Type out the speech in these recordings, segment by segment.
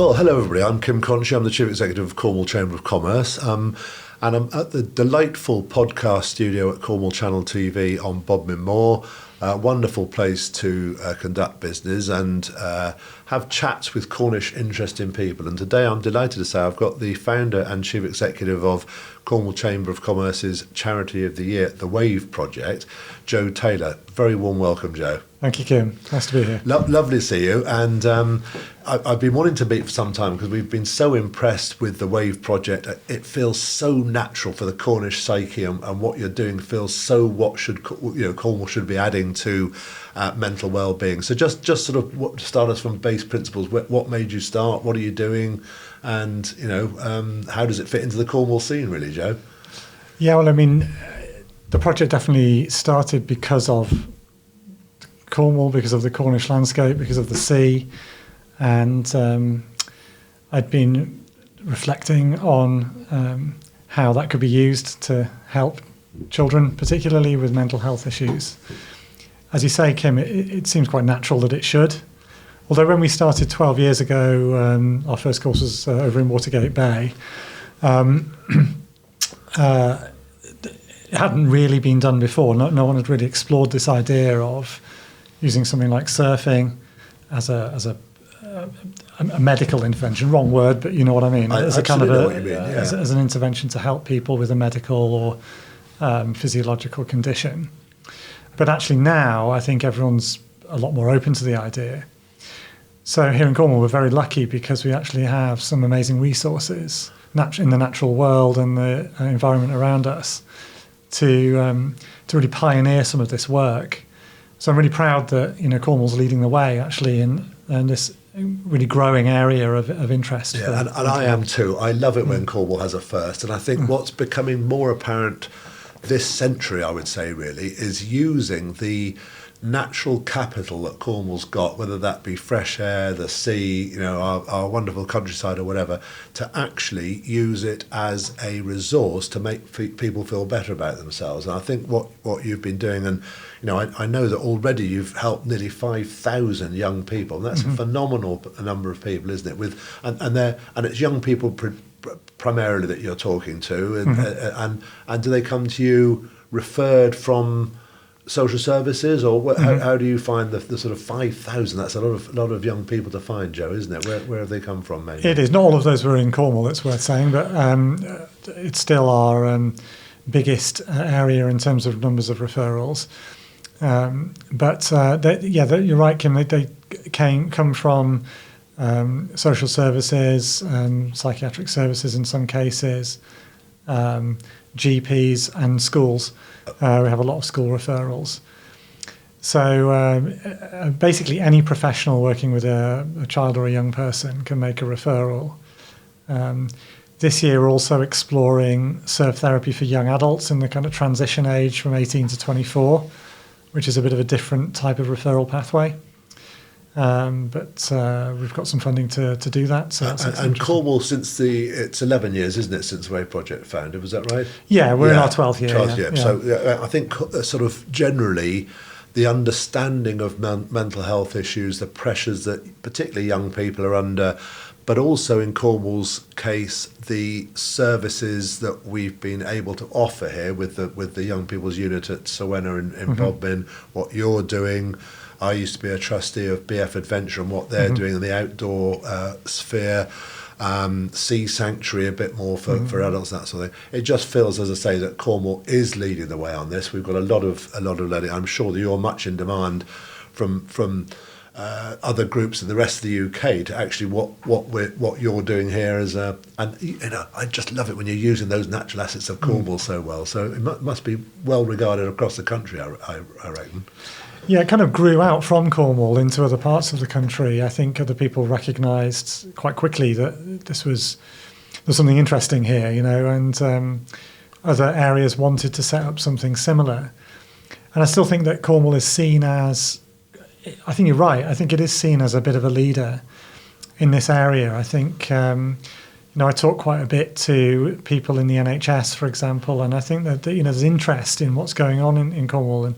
Well, hello everybody. I'm Kim Conchie. I'm the Chief Executive of Cornwall Chamber of Commerce. And I'm at the delightful podcast studio at Cornwall Channel TV on Bodmin Moor. A wonderful place to conduct business and have chats with Cornish interesting people. And today I'm delighted to say I've got the founder and Chief Executive of Cornwall Chamber of Commerce's Charity of the Year, the Wave Project, Joe Taylor. Very warm welcome, Joe. Thank you, Kim. Nice to be here. Lovely to see you. And I've been wanting to meet for some time because we've been so impressed with the Wave Project. It feels so natural for the Cornish psyche, and what you're doing feels so what should Cornwall should be adding to mental well-being. So just sort of start us from base principles. What made you start? What are you doing? And how does it fit into the Cornwall scene, really, Joe? Yeah, well, I mean, the project definitely started because of Cornwall, because of the Cornish landscape, because of the sea, and I'd been reflecting on how that could be used to help children, particularly with mental health issues. As you say, Kim, it seems quite natural that it should. Although when we started 12 years ago, our first course was over in Watergate Bay. It hadn't really been done before. No one had really explored this idea of using something like surfing as a medical intervention. Wrong word, but you know what I mean. As a kind of as an intervention to help people with a medical or physiological condition. But actually now I think everyone's a lot more open to the idea. So here in Cornwall we're very lucky because we actually have some amazing resources in the natural world and the environment around us to really pioneer some of this work. So I'm really proud that Cornwall's leading the way actually in this really growing area of interest. Yeah, and I am too. I love it when Cornwall has a first, and I think what's becoming more apparent this century, I would say, really, is using the natural capital that Cornwall's got, whether that be fresh air, the sea, our wonderful countryside or whatever, to actually use it as a resource to make people feel better about themselves. And I think what you've been doing, and I know that already you've helped nearly 5,000 young people, and that's a phenomenal number of people, isn't it? And it's young people primarily that you're talking to, and do they come to you referred from social services, or how do you find the sort of 5,000? That's a lot of young people to find, Joe, isn't it? Where have they come from, maybe? It is. Not all of those were in Cornwall, it's worth saying, but it's still our biggest area in terms of numbers of referrals. You're right, Kim. They come from social services, psychiatric services in some cases, GPs and schools. We have a lot of school referrals. So basically any professional working with a child or a young person can make a referral. This year we're also exploring surf therapy for young adults in the kind of transition age from 18 to 24, which is a bit of a different type of referral pathway. But we've got some funding to do that. So and Cornwall, it's 11 years, isn't it, since the Wave Project founded? Was that right? Yeah, we're in our 12th year. 12th year. Yeah. So I think sort of generally the understanding of mental health issues, the pressures that particularly young people are under, but also in Cornwall's case, the services that we've been able to offer here with the young people's unit at Sowenna in Bodmin, what you're doing. I used to be a trustee of BF Adventure and what they're doing in the outdoor sphere, Sea Sanctuary a bit more for adults, that sort of thing. It just feels, as I say, that Cornwall is leading the way on this. We've got a lot of learning. I'm sure that you're much in demand from other groups in the rest of the UK to actually what you're doing here I just love it when you're using those natural assets of Cornwall so well. So it must be well regarded across the country, I reckon. Yeah, it kind of grew out from Cornwall into other parts of the country. I think other people recognised quite quickly that there's something interesting here, and other areas wanted to set up something similar. And I still think that Cornwall is seen as, I think you're right, I think it is seen as a bit of a leader in this area. I think, I talk quite a bit to people in the NHS, for example, and I think that there's interest in what's going on in Cornwall. And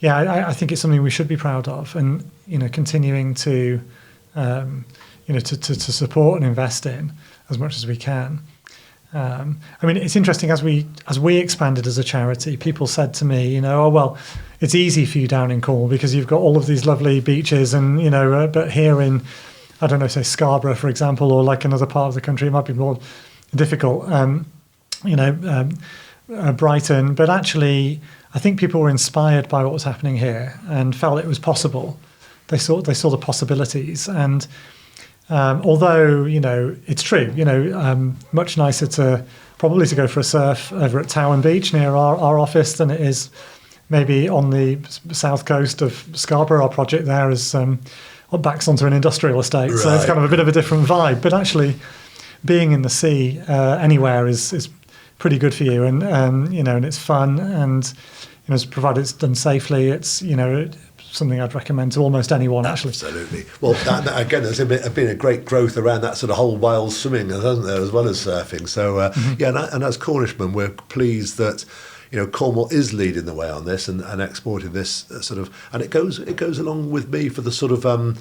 I think it's something we should be proud of, and continuing to to support and invest in as much as we can. I mean, it's interesting, as we expanded as a charity, people said to me, oh, well, it's easy for you down in Cornwall because you've got all of these lovely beaches and, but here in, I don't know, say Scarborough, for example, or like another part of the country, it might be more difficult, Brighton. But actually, I think people were inspired by what was happening here and felt it was possible. They saw the possibilities. And although, it's true, much nicer to go for a surf over at Towan Beach near our office than it is maybe on the south coast of Scarborough. Our project there is backs onto an industrial estate, right. So it's kind of a bit of a different vibe. But actually, being in the sea anywhere is pretty good for you, and and it's fun, and provided it's done safely, it's something I'd recommend to almost anyone, actually. Absolutely. Well, that again, there's been a great growth around that sort of whole wild swimming, hasn't there, as well as surfing. So, and as Cornishmen, we're pleased that Cornwall is leading the way on this and exporting this sort of, and it goes along with me for the sort of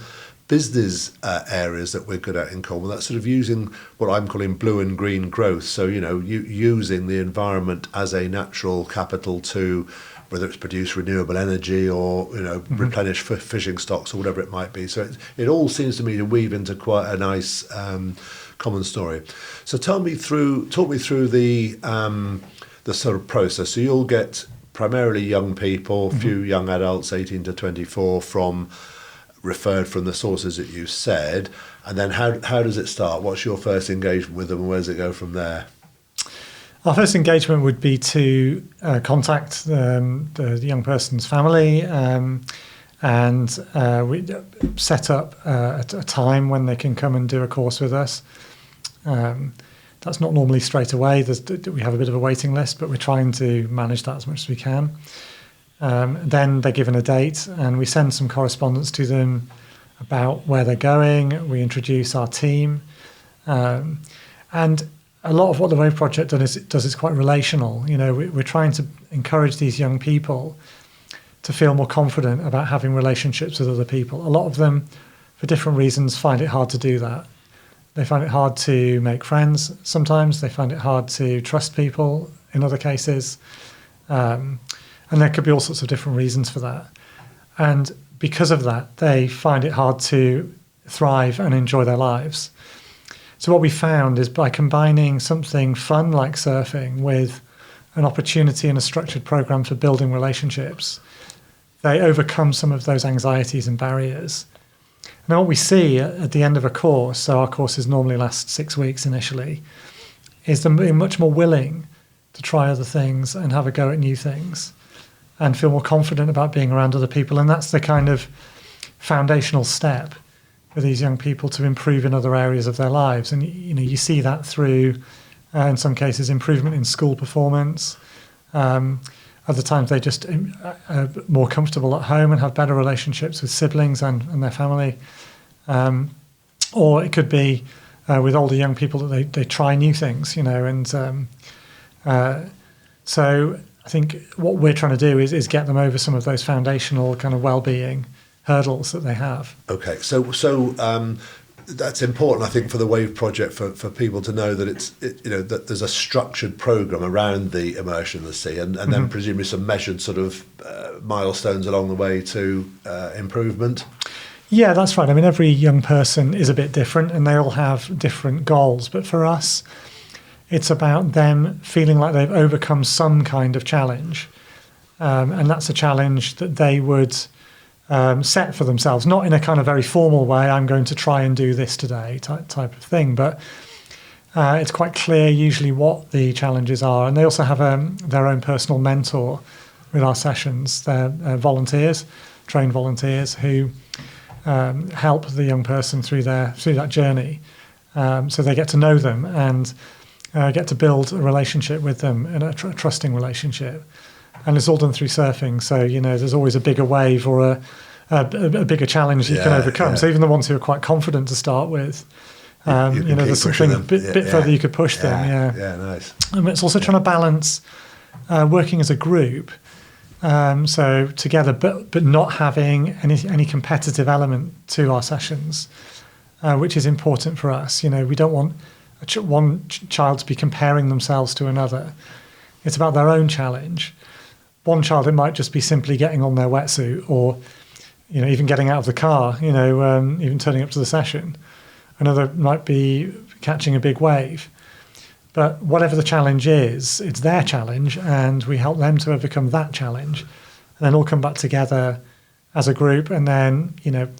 business areas that we're good at in Cornwall. That's sort of using what I'm calling blue and green growth. So using the environment as a natural capital to, whether it's produce renewable energy or replenish fishing stocks or whatever it might be. So it all seems to me to weave into quite a nice common story. So talk me through the sort of process. So you'll get primarily young people, few young adults, 18 to 24, referred from the sources that you said, and then how does it start? What's your first engagement with them, and where does it go from there? Our first engagement would be to contact the young person's family, and we set up a time when they can come and do a course with us. That's not normally straight away. We have a bit of a waiting list, but we're trying to manage that as much as we can. Then they're given a date, and we send some correspondence to them about where they're going. We introduce our team, and a lot of what the Wave Project does is quite relational. We're trying to encourage these young people to feel more confident about having relationships with other people. A lot of them, for different reasons, find it hard to do that. They find it hard to make friends sometimes. They find it hard to trust people in other cases. And there could be all sorts of different reasons for that. And because of that, they find it hard to thrive and enjoy their lives. So what we found is, by combining something fun like surfing with an opportunity and a structured program for building relationships, they overcome some of those anxieties and barriers. Now, what we see at the end of a course, so our courses normally last 6 weeks initially, is them being much more willing to try other things and have a go at new things and feel more confident about being around other people. And that's the kind of foundational step for these young people to improve in other areas of their lives. And you see that through, in some cases, improvement in school performance. Other times they just are more comfortable at home and have better relationships with siblings and their family. Or it could be with older young people that they try new things, and so I think what we're trying to do is get them over some of those foundational kind of well-being hurdles that they have. Okay, so that's important, I think, for the Wave Project for people to know that that there's a structured program around the immersion in the sea, and then presumably some measured sort of milestones along the way to improvement. Yeah, that's right. I mean, every young person is a bit different, and they all have different goals. But for us, it's about them feeling like they've overcome some kind of challenge, and that's a challenge that they would set for themselves, not in a kind of very formal way, I'm going to try and do this today type of thing, but it's quite clear usually what the challenges are. And they also have their own personal mentor with our sessions. They're volunteers, trained volunteers, who help the young person through that journey. So they get to know them and get to build a relationship with them, and a trusting relationship. And it's all done through surfing, so there's always a bigger wave or a bigger challenge you can overcome. Yeah. So even the ones who are quite confident to start with, there's something a bit further you could push them. Yeah, nice. And it's also trying to balance working as a group, so together, but not having any competitive element to our sessions. which is important for us. We don't want one child to be comparing themselves to another. It's about their own challenge. One child, it might just be simply getting on their wetsuit, or even getting out of the car, even turning up to the session. Another might be catching a big wave. But whatever the challenge is, it's their challenge, and we help them to overcome that challenge, and then all come back together as a group, and then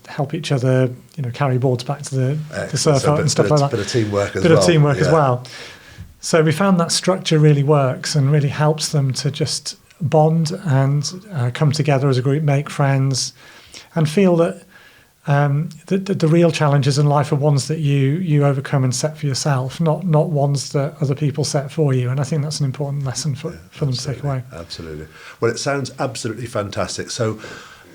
help each other, carry boards back to the surf hut and stuff like that. Bit of teamwork as well. Bit of teamwork as well. So we found that structure really works and really helps them to just bond and come together as a group, make friends, and feel that the real challenges in life are ones that you overcome and set for yourself, not ones that other people set for you. And I think that's an important lesson for them to take away. Absolutely. Well, it sounds absolutely fantastic. So,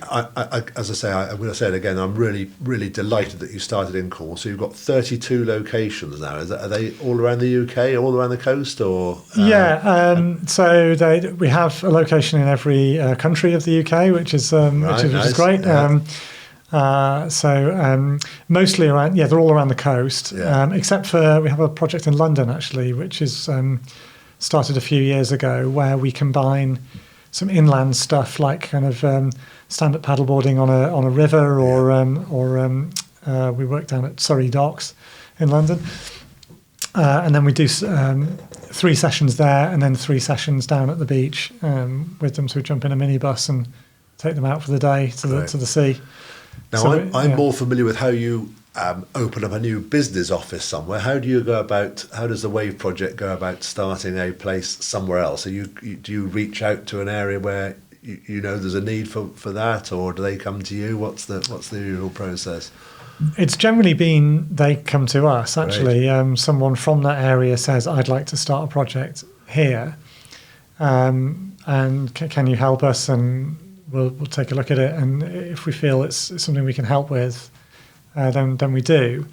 as I say, I'm going to say it again, I'm really, really delighted that you started in Cornwall. So you've got 32 locations now. Are they all around the UK, all around the coast, or? So we have a location in every country of the UK, which is great. Yeah. Mostly around, they're all around the coast, except for we have a project in London actually, which is started a few years ago, where we combine some inland stuff like kind of stand-up paddleboarding on a river, or we work down at Surrey Docks in London, and then we do 3 sessions there, and then 3 sessions down at the beach with them. So we jump in a minibus and take them out for the day to the sea. Now, I'm more familiar with how you open up a new business office somewhere. How do you go about? How does the Wave Project go about starting a place somewhere else? Do you reach out to an area where there's a need for that, or do they come to you? What's the usual process? It's generally been they come to us. Actually, someone from that area says, "I'd like to start a project here, and can you help us?" And we'll take a look at it, and if we feel it's something we can help with, then we do.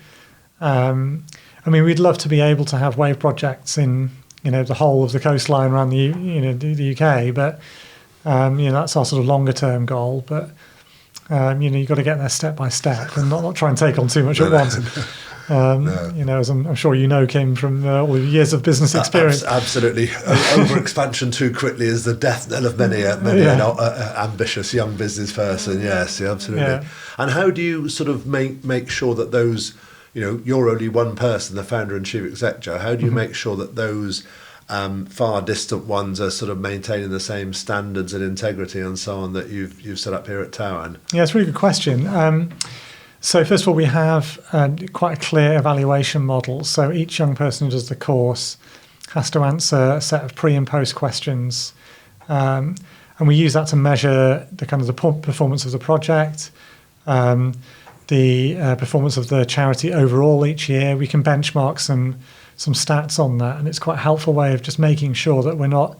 We'd love to be able to have wave projects in the whole of the coastline around the UK, but that's our sort of longer term goal. But you've got to get there step by step and not try and take on too much at once. As I'm sure Kim, from all your years of business experience. Absolutely. Over-expansion too quickly is the death knell of many an ambitious young business person. Yes, absolutely. Yeah. And how do you sort of make sure that those, you're only one person, the founder and chief executive, how do you make sure that those far distant ones are sort of maintaining the same standards and integrity and so on that you've set up here at Towan? Yeah, it's a really good question. So first of all, we have quite a clear evaluation model. So each young person who does the course has to answer a set of pre and post questions. And we use that to measure the performance of the project, the performance of the charity overall each year. We can benchmark some stats on that, and it's quite a helpful way of just making sure that we're not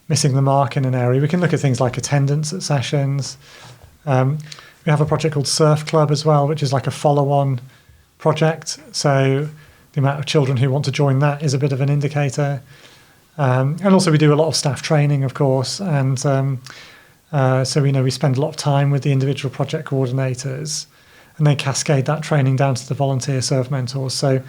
missing the mark in an area. We can look at things like attendance at sessions. We have a project called Surf Club as well, which is like a follow-on project. So the amount of children who want to join that is a bit of an indicator. And also we do a lot of staff training, of course. And so we spend a lot of time with the individual project coordinators, and they cascade that training down to the volunteer surf mentors. So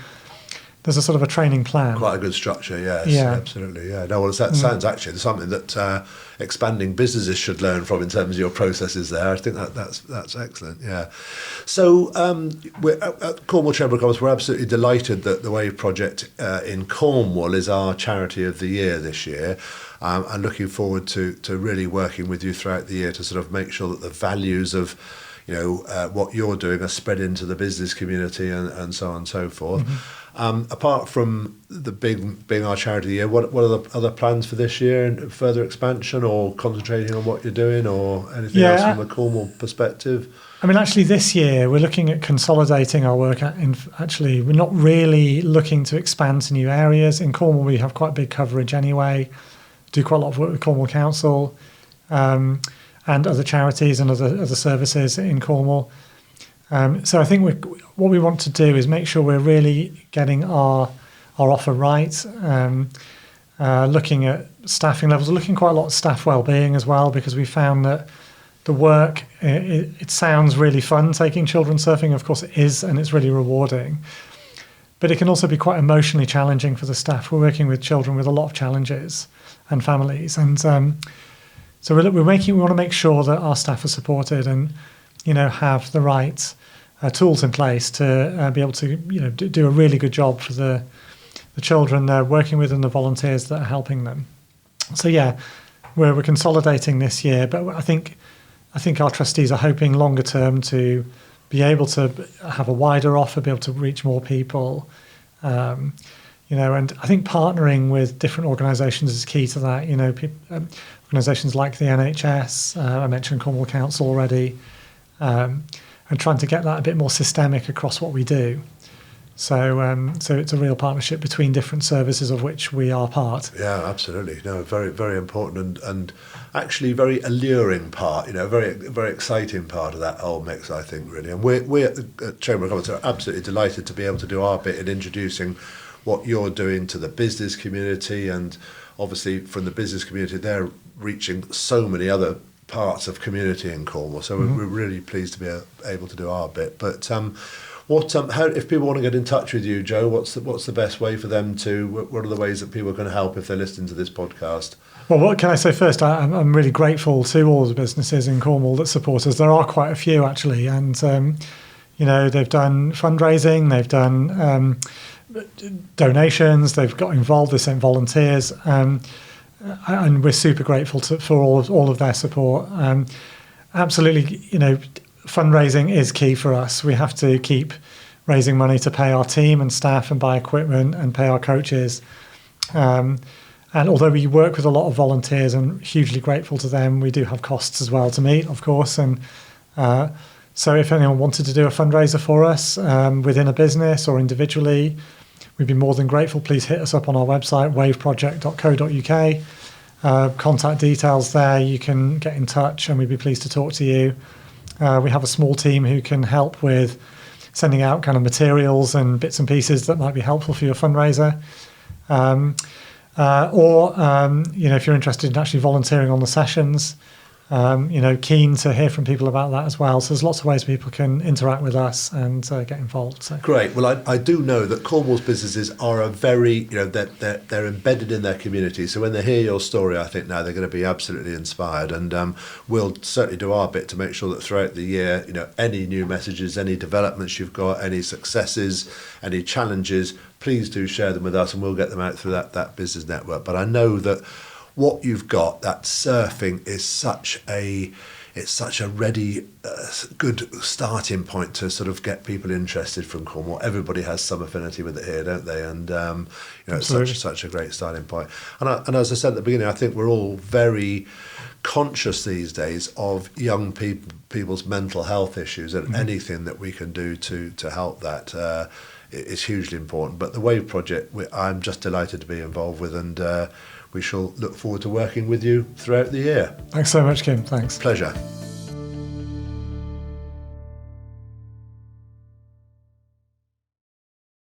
there's a sort of a training plan. Quite a good structure, yes. Yeah. Absolutely, yeah. No, well, that sounds actually something that expanding businesses should learn from in terms of your processes there. I think that's excellent, yeah. So we're at Cornwall Chamber of Commerce, we're absolutely delighted that the Wave Project in Cornwall is our charity of the year this year. And looking forward to really working with you throughout the year to sort of make sure that the values of what you're doing are spread into the business community and so on and so forth. Apart from the being our charity of the year, what are the other plans for this year, and further expansion or concentrating on what you're doing, or anything else from the Cornwall perspective? Actually this year we're looking at consolidating our work. Actually, we're not really looking to expand to new areas. In Cornwall we have quite big coverage anyway, do quite a lot of work with Cornwall Council and other charities and other services in Cornwall. So I think what we want to do is make sure we're really getting our offer right, looking at staffing levels, looking quite a lot at staff wellbeing as well, because we found that the work, it sounds really fun taking children surfing. Of course it is, and it's really rewarding. But it can also be quite emotionally challenging for the staff. We're working with children with a lot of challenges and families. And so we want to make sure that our staff are supported and, have the right tools in place to be able to, do a really good job for the children they're working with and the volunteers that are helping them. So yeah, we're consolidating this year, but I think our trustees are hoping longer term to be able to have a wider offer, be able to reach more people, and I think partnering with different organisations is key to that. Organisations like the NHS, I mentioned Cornwall Council already, and trying to get that a bit more systemic across what we do. So it's a real partnership between different services of which we are part. Yeah, absolutely. No, very, very important and actually very alluring part, very, very exciting part of that whole mix, I think, really. And we at the Chamber of Commerce are absolutely delighted to be able to do our bit in introducing what you're doing to the business community. And obviously from the business community, they're reaching so many other parts of community in Cornwall. So we're really pleased to be able to do our bit. But how, if people want to get in touch with you, Joe, what's the best way for them to? What are the ways that people can help if they're listening to this podcast? Well, what can I say first? I'm really grateful to all the businesses in Cornwall that support us. There are quite a few actually, and they've done fundraising, they've done donations, they've got involved, they sent volunteers, and we're super grateful for all of their support. Absolutely, fundraising is key for us. We have to keep raising money to pay our team and staff and buy equipment and pay our coaches. And although we work with a lot of volunteers and hugely grateful to them, we do have costs as well to meet, of course. And so if anyone wanted to do a fundraiser for us within a business or individually, we'd be more than grateful. Please hit us up on our website, waveproject.co.uk. Contact details there. You can get in touch and we'd be pleased to talk to you. We have a small team who can help with sending out kind of materials and bits and pieces that might be helpful for your fundraiser. Or if you're interested in actually volunteering on the sessions, keen to hear from people about that as well. So there's lots of ways people can interact with us and get involved. So. Great. Well, I do know that Cornwall's businesses are a very, they're embedded in their community. So when they hear your story, I think now they're going to be absolutely inspired. And we'll certainly do our bit to make sure that throughout the year, any new messages, any developments you've got, any successes, any challenges, please do share them with us and we'll get them out through that business network. But I know that what you've got, that surfing is such a ready, good starting point to sort of get people interested from Cornwall. Everybody has some affinity with it here, don't they? And it's such a great starting point. And as I said at the beginning, I think we're all very conscious these days of young people's mental health issues, and anything that we can do to help that is hugely important. But the Wave Project, I'm just delighted to be involved with, and we shall look forward to working with you throughout the year. Thanks so much, Kim. Thanks. Pleasure.